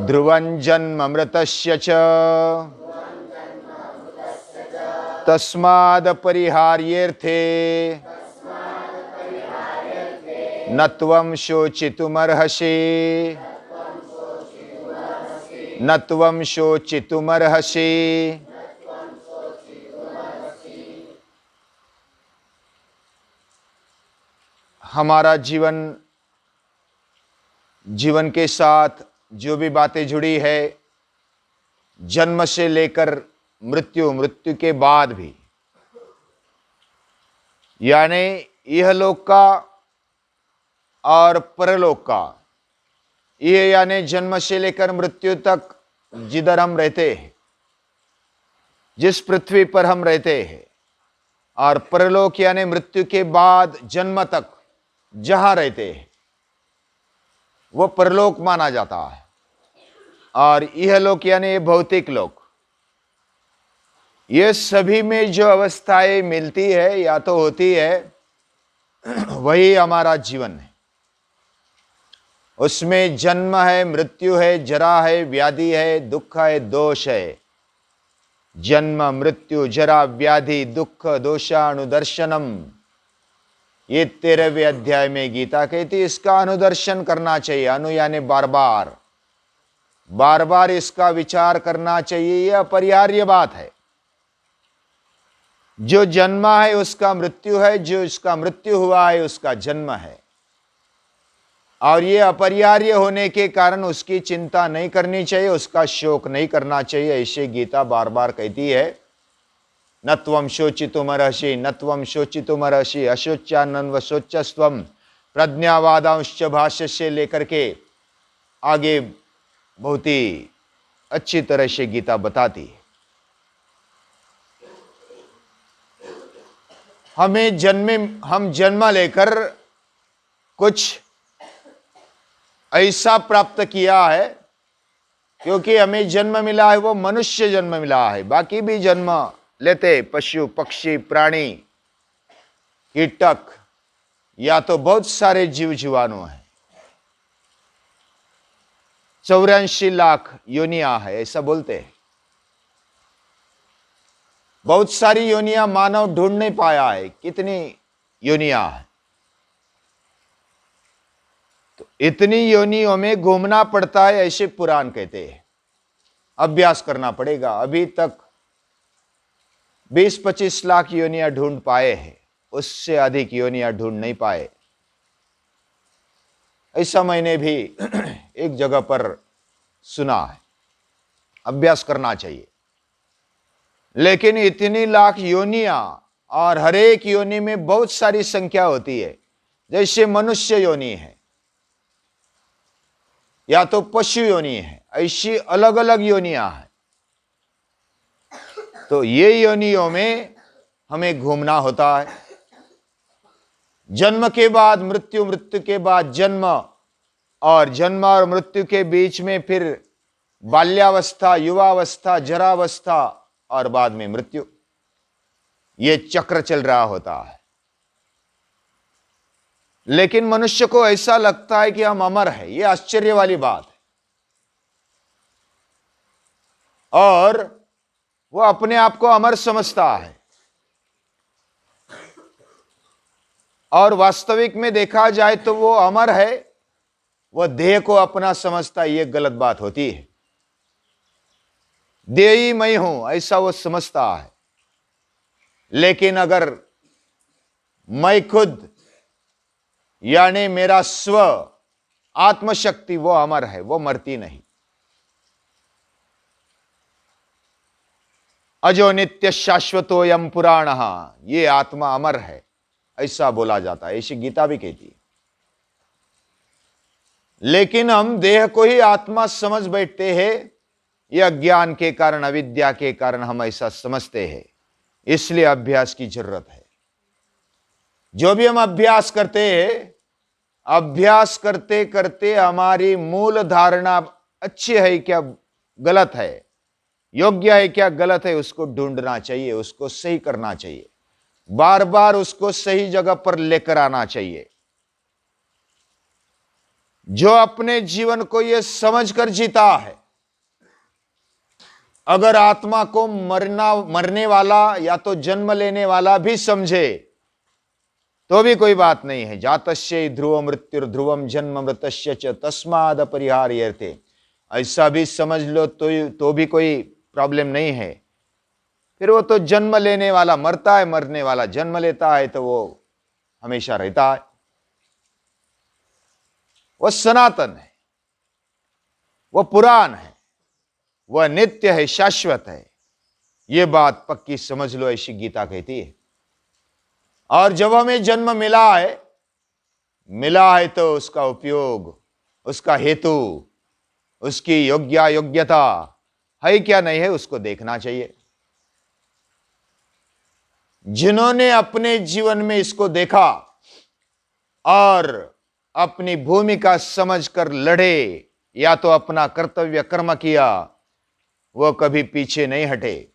ध्रुवं जन्म मृतस्य च तस्माद् परिहार्येऽर्थे न त्वं शोचितुमर्हसि न त्वं शोचितुमर्हसि। हमारा जीवन के साथ जो भी बातें जुड़ी है, जन्म से लेकर मृत्यु के बाद भी, यानी इहलोक का और परलोक का, यह यानी जन्म से लेकर मृत्यु तक जिधर हम रहते हैं, जिस पृथ्वी पर हम रहते हैं, और परलोक यानी मृत्यु के बाद जन्म तक जहां रहते हैं, वो परलोक माना जाता है। और यह लोक यानी भौतिक लोक, ये सभी में जो अवस्थाएं मिलती है या तो होती है, वही हमारा जीवन है। उसमें जन्म है, मृत्यु है, जरा है, व्याधि है, दुख है, दोष है। जन्म मृत्यु जरा व्याधि दुख दोषानुदर्शनम, ये 13वें अध्याय में गीता कहती है, इसका अनुदर्शन करना चाहिए। अनु यानी बार बार इसका विचार करना चाहिए। यह अपरिहार्य बात है। जो जन्मा है उसका मृत्यु है, जो इसका मृत्यु हुआ है उसका जन्म है। और यह अपरिहार्य होने के कारण उसकी चिंता नहीं करनी चाहिए, उसका शोक नहीं करना चाहिए। ऐसे गीता बार बार कहती है, न त्वं शोचितुमर्हसि न त्वं शोचितुमर्हसि अशोच्यानन्व शोचस्त्वं, प्रज्ञावादांश्च भाष्य से लेकर के आगे बहुत ही अच्छी तरह से गीता बताती है। हम जन्म लेकर कुछ ऐसा प्राप्त किया है, क्योंकि हमें जन्म मिला है वो मनुष्य जन्म मिला है। बाकी भी जन्म लेते पशु पक्षी प्राणी कीटक या तो बहुत सारे जीव जीवाणु हैं। 84 लाख योनियां है ऐसा बोलते हैं। बहुत सारी योनियां मानव ढूंढ नहीं पाया है, कितनी योनियां है। तो इतनी योनियों में घूमना पड़ता है, ऐसे पुराण कहते हैं। अभ्यास करना पड़ेगा। अभी तक 20-25 लाख योनियां ढूंढ पाए हैं, उससे अधिक योनियां ढूंढ नहीं पाए। ऐसा मैंने भी एक जगह पर सुना है। अभ्यास करना चाहिए। लेकिन इतनी लाख योनियां, और हर एक योनि में बहुत सारी संख्या होती है। जैसे मनुष्य योनि है या तो पशु योनि है, ऐसी अलग अलग योनियां हैं। तो ये योनियों में हमें घूमना होता है। जन्म के बाद मृत्यु, मृत्यु के बाद जन्म, और जन्म और मृत्यु के बीच में फिर बाल्यावस्था, युवावस्था, जरावस्था और बाद में मृत्यु। ये चक्र चल रहा होता है। लेकिन मनुष्य को ऐसा लगता है कि हम अमर है। ये आश्चर्य वाली बात है। और वो अपने आप को अमर समझता है। और वास्तविक में देखा जाए तो वो अमर है, वह देह को अपना समझता है। ये गलत बात होती है। देह ही मैं हूं ऐसा वो समझता है। लेकिन अगर मैं खुद यानी मेरा स्व आत्मशक्ति वो अमर है, वो मरती नहीं। अजो नित्य शाश्वतोयम पुराणः, ये आत्मा अमर है ऐसा बोला जाता है। ऐसी गीता भी कहती है। लेकिन हम देह को ही आत्मा समझ बैठते हैं। यह अज्ञान के कारण, अविद्या के कारण हम ऐसा समझते हैं। इसलिए अभ्यास की जरूरत है। जो भी हम अभ्यास करते हैं, अभ्यास करते करते हमारी मूल धारणा अच्छी है क्या गलत है, योग्य है क्या गलत है, उसको ढूंढना चाहिए, उसको सही करना चाहिए। बार बार उसको सही जगह पर लेकर आना चाहिए। जो अपने जीवन को यह समझकर जीता है, अगर आत्मा को मरने वाला या तो जन्म लेने वाला भी समझे तो भी कोई बात नहीं है। जातस्य ध्रुव मृत्यु ध्रुवम जन्म मृतस्य च तस्माद अपरिहार्यते, ऐसा भी समझ लो तो भी कोई प्रॉब्लम नहीं है। फिर वो तो जन्म लेने वाला मरता है, मरने वाला जन्म लेता है, तो वो हमेशा रहता है। वह सनातन है, वह पुराण है, वह नित्य है, शाश्वत है। यह बात पक्की समझ लो, ऐसी गीता कहती है। और जब हमें जन्म मिला है तो उसका उपयोग, उसका हेतु, उसकी योग्यता है क्या नहीं है, उसको देखना चाहिए। जिन्होंने अपने जीवन में इसको देखा और अपनी भूमिका समझकर लड़े या तो अपना कर्तव्य कर्म किया, वह कभी पीछे नहीं हटे,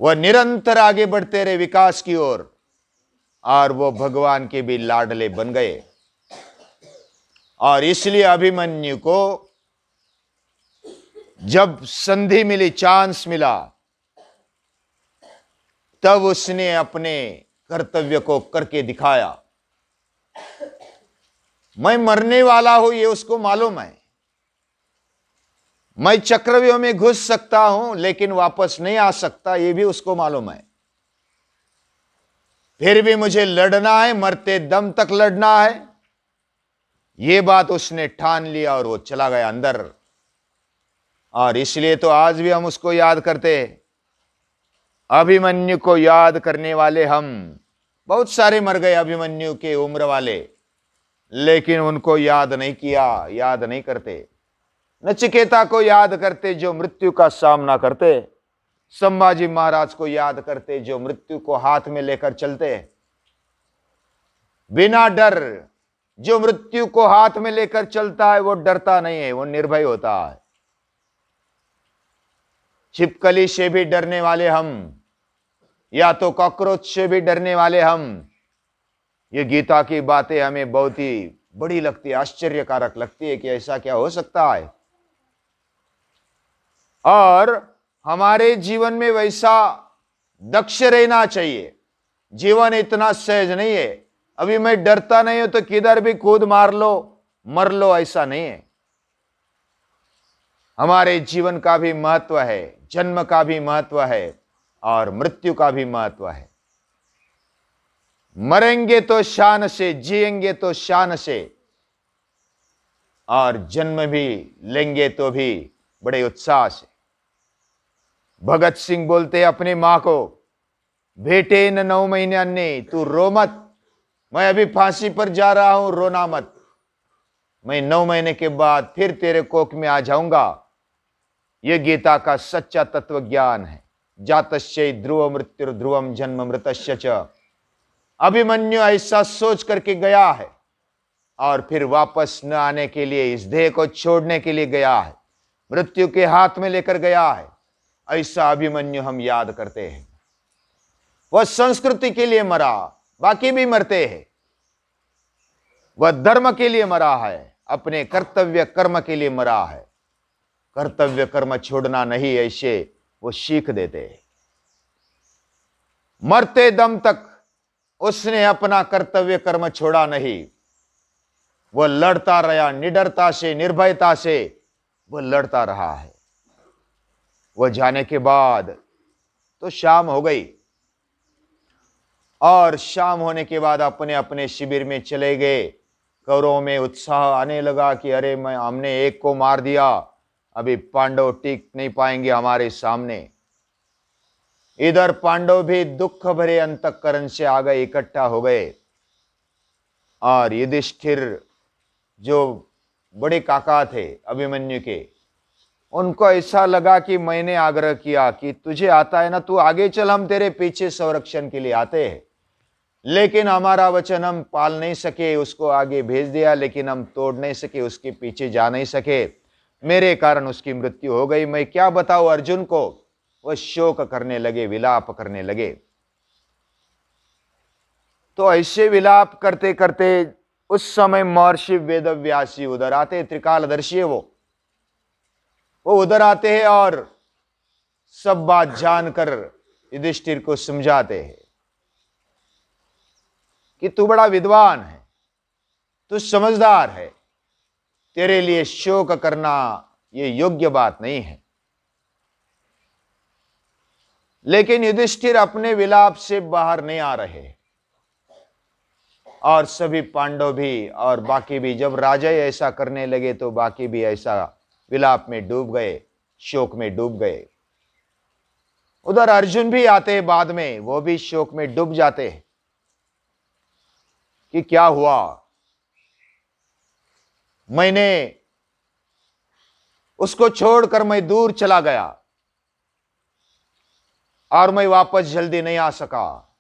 वह निरंतर आगे बढ़ते रहे विकास की ओर, और वो भगवान के भी लाडले बन गए। और इसलिए अभिमन्यु को जब संधि मिली, चांस मिला, तब उसने अपने कर्तव्य को करके दिखाया। मैं मरने वाला हूं, ये उसको मालूम है। मैं चक्रव्यूह में घुस सकता हूं लेकिन वापस नहीं आ सकता, ये भी उसको मालूम है। फिर भी मुझे लड़ना है, मरते दम तक लड़ना है, ये बात उसने ठान लिया और वो चला गया अंदर। और इसलिए तो आज भी हम उसको याद करते हैं। अभिमन्यु को याद करने वाले हम, बहुत सारे मर गए अभिमन्यु के उम्र वाले, लेकिन उनको याद नहीं किया, याद नहीं करते। नचिकेता को याद करते जो मृत्यु का सामना करते, संभाजी महाराज को याद करते जो मृत्यु को हाथ में लेकर चलते, बिना डर। जो मृत्यु को हाथ में लेकर चलता है वो डरता नहीं है, वो निर्भय होता है। छिपकली से भी डरने वाले हम, या तो कॉकरोच से भी डरने वाले हम। ये गीता की बातें हमें बहुत ही बड़ी लगती है, आश्चर्यकारक लगती है कि ऐसा क्या हो सकता है। और हमारे जीवन में वैसा दक्ष रहना चाहिए। जीवन इतना सहज नहीं है, अभी मैं डरता नहीं हूं तो किधर भी कूद मार लो, मर लो, ऐसा नहीं है। हमारे जीवन का भी महत्व है, जन्म का भी महत्व है और मृत्यु का भी महत्व है। मरेंगे तो शान से, जिएंगे तो शान से, और जन्म भी लेंगे तो भी बड़े उत्साह से। भगत सिंह बोलते अपनी मां को, बेटे न 9 महीने ने तू रो मत, मैं अभी फांसी पर जा रहा हूं, रोना मत, मैं 9 महीने के बाद फिर तेरे कोख में आ जाऊंगा। यह गीता का सच्चा तत्व ज्ञान है। जातस्य ध्रुव मृत्यु ध्रुवम जन्म मृतस्य च। अभिमन्यु ऐसा सोच करके गया है और फिर वापस न आने के लिए, इस देह को छोड़ने के लिए गया है, मृत्यु के हाथ में लेकर गया है। ऐसा अभिमन्यु हम याद करते हैं। वह संस्कृति के लिए मरा, बाकी भी मरते हैं। वह धर्म के लिए मरा है, अपने कर्तव्य कर्म के लिए मरा है। कर्तव्य कर्म छोड़ना नहीं, ऐसे वो सीख देते हैं। मरते दम तक उसने अपना कर्तव्य कर्म छोड़ा नहीं, वह लड़ता रहा, निडरता से, निर्भयता से वह लड़ता रहा है। वह जाने के बाद तो शाम हो गई, और शाम होने के बाद अपने अपने शिविर में चले गए। कौरवों में उत्साह आने लगा कि अरे हमने एक को मार दिया, अभी पांडव टिक नहीं पाएंगे हमारे सामने। इधर पांडव भी दुख भरे अंतःकरण से आ गए, इकट्ठा हो गए। और युधिष्ठिर जो बड़े काका थे अभिमन्यु के, उनको ऐसा लगा कि मैंने आग्रह किया कि तुझे आता है ना, तू आगे चल, हम तेरे पीछे संरक्षण के लिए आते हैं। लेकिन हमारा वचन हम पाल नहीं सके, उसको आगे भेज दिया, लेकिन हम तोड़ नहीं सके, उसके पीछे जा नहीं सके। मेरे कारण उसकी मृत्यु हो गई। मैं क्या बताऊं अर्जुन को। वह शोक करने लगे, विलाप करने लगे। तो ऐसे विलाप करते करते उस समय महर्षि वेदव्यास जी उधर आते, त्रिकालदर्शी है वो उधर आते हैं और सब बात जानकर युधिष्ठिर को समझाते हैं कि तू बड़ा विद्वान है, तू समझदार है, तेरे लिए शोक करना ये योग्य बात नहीं है। लेकिन युधिष्ठिर अपने विलाप से बाहर नहीं आ रहे और सभी पांडव भी और बाकी भी, जब राजा ऐसा करने लगे तो बाकी भी ऐसा विलाप में डूब गए, शोक में डूब गए। उधर अर्जुन भी आते हैं बाद में, वो भी शोक में डूब जाते हैं कि क्या हुआ, मैंने उसको छोड़कर मैं दूर चला गया और मैं वापस जल्दी नहीं आ सका,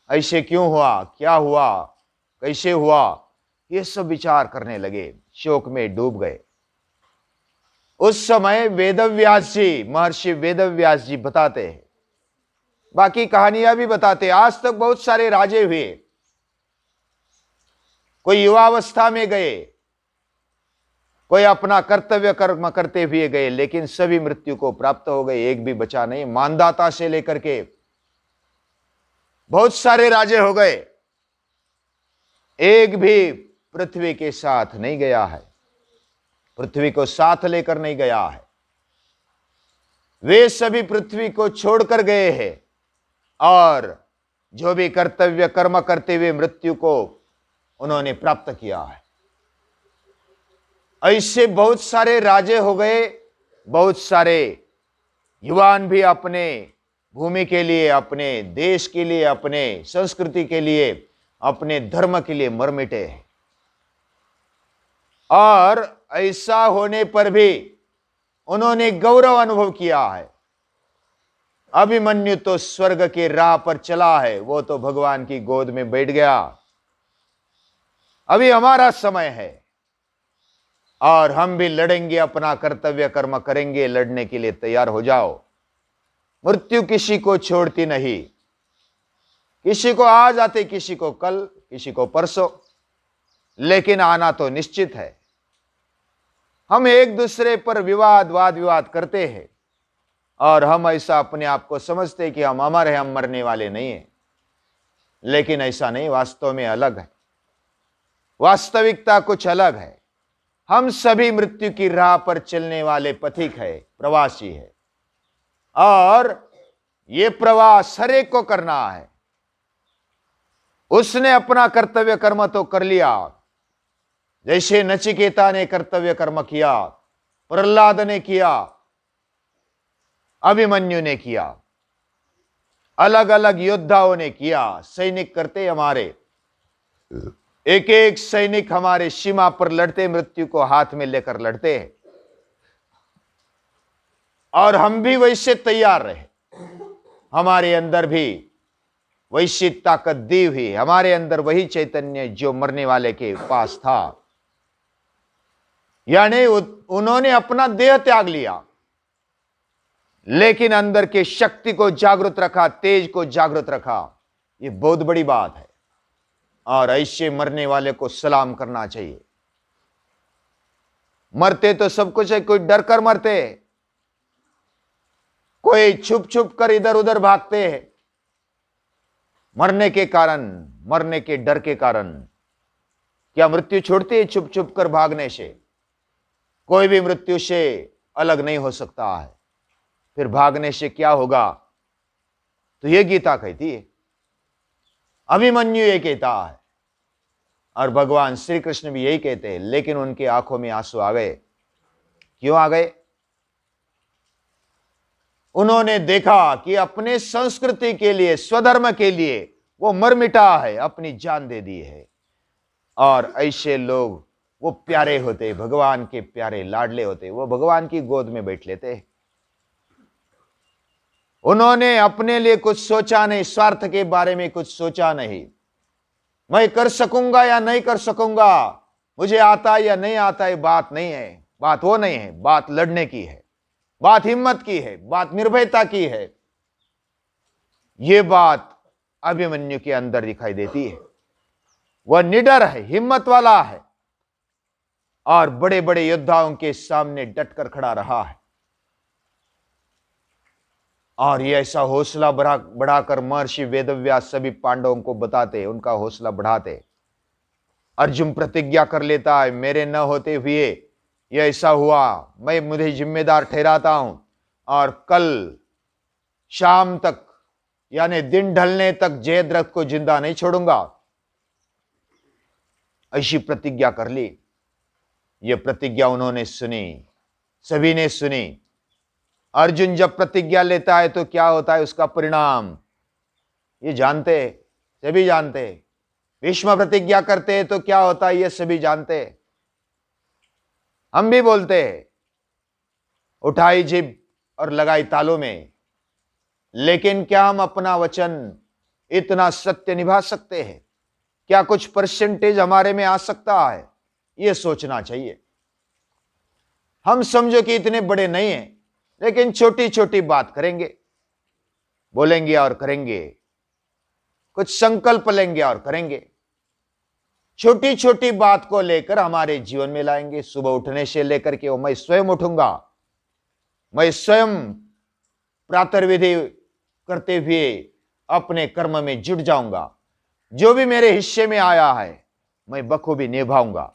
ऐसे क्यों हुआ, क्या हुआ, कैसे हुआ, ये सब विचार करने लगे, शोक में डूब गए। उस समय वेदव्यास जी, महर्षि वेदव्यास जी बताते हैं, बाकी कहानियां भी बताते हैं। आज तक बहुत सारे राजे हुए, कोई युवावस्था में गए, कोई अपना कर्तव्य कर्म करते हुए गए, लेकिन सभी मृत्यु को प्राप्त हो गए, एक भी बचा नहीं। मानदाता से लेकर के बहुत सारे राजे हो गए, एक भी पृथ्वी के साथ नहीं गया है, पृथ्वी को साथ लेकर नहीं गया है। वे सभी पृथ्वी को छोड़कर गए हैं और जो भी कर्तव्य कर्म करते हुए मृत्यु को उन्होंने प्राप्त किया है। ऐसे बहुत सारे राजे हो गए, बहुत सारे युवान भी अपने भूमि के लिए, अपने देश के लिए, अपने संस्कृति के लिए, अपने धर्म के लिए मर मिटे हैं। और ऐसा होने पर भी उन्होंने गौरव अनुभव किया है। अभिमन्यु तो स्वर्ग की राह पर चला है, वो तो भगवान की गोद में बैठ गया। अभी हमारा समय है और हम भी लड़ेंगे, अपना कर्तव्य कर्म करेंगे, लड़ने के लिए तैयार हो जाओ। मृत्यु किसी को छोड़ती नहीं, किसी को आज आते, किसी को कल, किसी को परसों, लेकिन आना तो निश्चित है। हम एक दूसरे पर वाद विवाद करते हैं और हम ऐसा अपने आप को समझते हैं कि हम अमर हैं, हम मरने वाले नहीं हैं, लेकिन ऐसा नहीं, वास्तव में अलग है, वास्तविकता कुछ अलग है। हम सभी मृत्यु की राह पर चलने वाले पथिक है, प्रवासी है, और ये प्रवास हर एक को करना है। उसने अपना कर्तव्य कर्म तो कर लिया, जैसे नचिकेता ने कर्तव्य कर्म किया, प्रहलाद ने किया, अभिमन्यु ने किया, अलग अलग योद्धाओं ने किया। सैनिक करते हमारे, एक एक सैनिक हमारे सीमा पर लड़ते, मृत्यु को हाथ में लेकर लड़ते हैं, और हम भी वैसे तैयार रहे। हमारे अंदर भी वैसी ताकत दी हुई, हमारे अंदर वही चैतन्य जो मरने वाले के पास था, यानी उन्होंने अपना देह त्याग लिया, लेकिन अंदर के शक्ति को जागृत रखा, तेज को जागृत रखा। ये बहुत बड़ी बात है और ऐसे मरने वाले को सलाम करना चाहिए। मरते तो सब कुछ है, कोई डर कर मरते, कोई छुप छुप कर इधर उधर भागते हैं, मरने के कारण, मरने के डर के कारण। क्या मृत्यु छोड़ती है छुप छुप कर भागने से? कोई भी मृत्यु से अलग नहीं हो सकता है, फिर भागने से क्या होगा? तो ये गीता कहती है, अभिमन्यु ये कहता है, और भगवान श्री कृष्ण भी यही कहते हैं, लेकिन उनकी आंखों में आंसू आ गए। क्यों आ गए? उन्होंने देखा कि अपने संस्कृति के लिए, स्वधर्म के लिए वो मर मिटा है, अपनी जान दे दी है। और ऐसे लोग वो प्यारे होते, भगवान के प्यारे लाडले होते, वो भगवान की गोद में बैठ लेते। उन्होंने अपने लिए कुछ सोचा नहीं, स्वार्थ के बारे में कुछ सोचा नहीं, मैं कर सकूंगा या नहीं कर सकूंगा, मुझे आता या नहीं आता, ये बात नहीं है। बात वो नहीं है, बात लड़ने की है, बात हिम्मत की है, बात निर्भयता की है। ये बात अभिमन्यु के अंदर दिखाई देती है। वह निडर है, हिम्मत वाला है और बड़े बड़े योद्धाओं के सामने डटकर खड़ा रहा है। और ये ऐसा हौसला बढ़ाकर महर्षि वेदव्यास सभी पांडवों को बताते, उनका हौसला बढ़ाते। अर्जुन प्रतिज्ञा कर लेता है, मेरे न होते हुए ये ऐसा हुआ, मैं मुझे जिम्मेदार ठहराता हूं और कल शाम तक यानी दिन ढलने तक जयद्रथ को जिंदा नहीं छोड़ूंगा। ऐसी प्रतिज्ञा कर ली। यह प्रतिज्ञा उन्होंने सुनी, सभी ने सुनी। अर्जुन जब प्रतिज्ञा लेता है तो क्या होता है उसका परिणाम ये जानते, सभी जानते। भीष्म प्रतिज्ञा करते हैं तो क्या होता है ये सभी जानते। हम भी बोलते हैं, उठाई जिभ और लगाई तालों में, लेकिन क्या हम अपना वचन इतना सत्य निभा सकते हैं? क्या कुछ परसेंटेज हमारे में आ सकता है? यह सोचना चाहिए। हम समझो कि इतने बड़े नहीं हैं, लेकिन छोटी छोटी बात करेंगे, बोलेंगे और करेंगे, कुछ संकल्प लेंगे और करेंगे। छोटी छोटी बात को लेकर हमारे जीवन में लाएंगे। सुबह उठने से लेकर के मैं स्वयं उठूंगा, मैं स्वयं प्रातर्विधि करते हुए अपने कर्म में जुट जाऊंगा। जो भी मेरे हिस्से में आया है मैं बखूबी निभाऊंगा।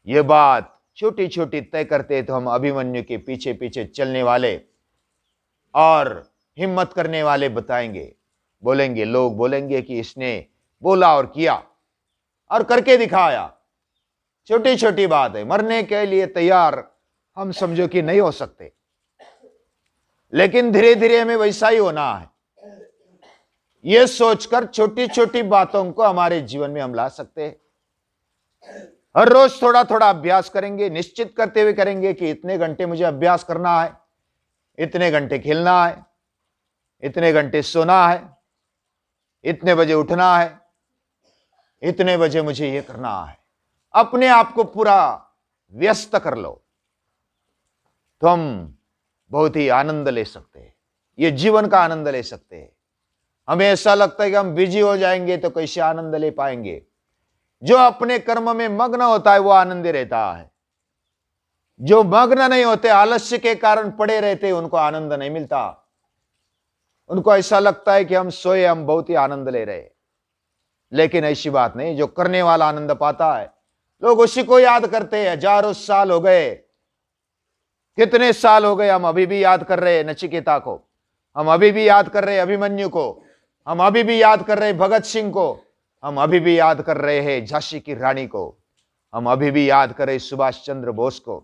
यह बात छोटी छोटी तय करते तो हम अभिमन्यु के पीछे पीछे चलने वाले और हिम्मत करने वाले बताएंगे, बोलेंगे। लोग बोलेंगे कि इसने बोला और किया और करके दिखाया। छोटी छोटी बात है, मरने के लिए तैयार हम समझो कि नहीं हो सकते, लेकिन धीरे धीरे हमें वैसा ही होना है। यह सोचकर छोटी छोटी बातों को हमारे जीवन में हम ला सकते हैं। हर रोज थोड़ा थोड़ा अभ्यास करेंगे, निश्चित करते हुए करेंगे कि इतने घंटे मुझे अभ्यास करना है, इतने घंटे खेलना है, इतने घंटे सोना है, इतने बजे उठना है, इतने बजे मुझे यह करना है। अपने आप को पूरा व्यस्त कर लो तो हम बहुत ही आनंद ले सकते हैं, ये जीवन का आनंद ले सकते हैं। हमें ऐसा लगता है कि हम बिजी हो जाएंगे तो कैसे आनंद ले पाएंगे। जो अपने कर्म में मग्न होता है वो आनंदी रहता है। जो मग्न नहीं होते, आलस्य के कारण पड़े रहते, उनको आनंद नहीं मिलता। उनको ऐसा लगता है कि हम सोए, हम बहुत ही आनंद ले रहे, लेकिन ऐसी बात नहीं। जो करने वाला आनंद पाता है, लोग उसी को याद करते हैं। हजारों साल हो गए, कितने साल हो गए, हम अभी भी याद कर रहे हैं नचिकेता को, हम अभी भी याद कर रहे हैं अभिमन्यु को, हम अभी भी याद कर रहे हैं भगत सिंह को, हम अभी भी याद कर रहे हैं झांसी की रानी को, हम अभी भी याद कर रहे सुभाष चंद्र बोस को,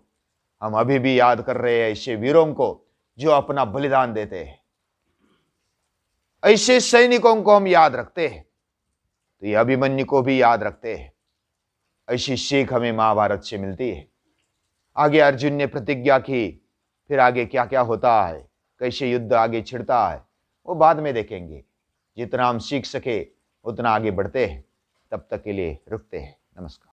हम अभी भी याद कर रहे हैं ऐसे वीरों को जो अपना बलिदान देते हैं। ऐसे सैनिकों को हम याद रखते हैं तो ये अभिमन्यु को भी याद रखते हैं। ऐसी सीख हमें महाभारत से मिलती है। आगे अर्जुन ने प्रतिज्ञा की, फिर आगे क्या क्या होता है, कैसे युद्ध आगे छिड़ता है, वो बाद में देखेंगे। जितना हम सीख सके उतना आगे बढ़ते हैं। तब तक के लिए रुकते हैं। नमस्कार।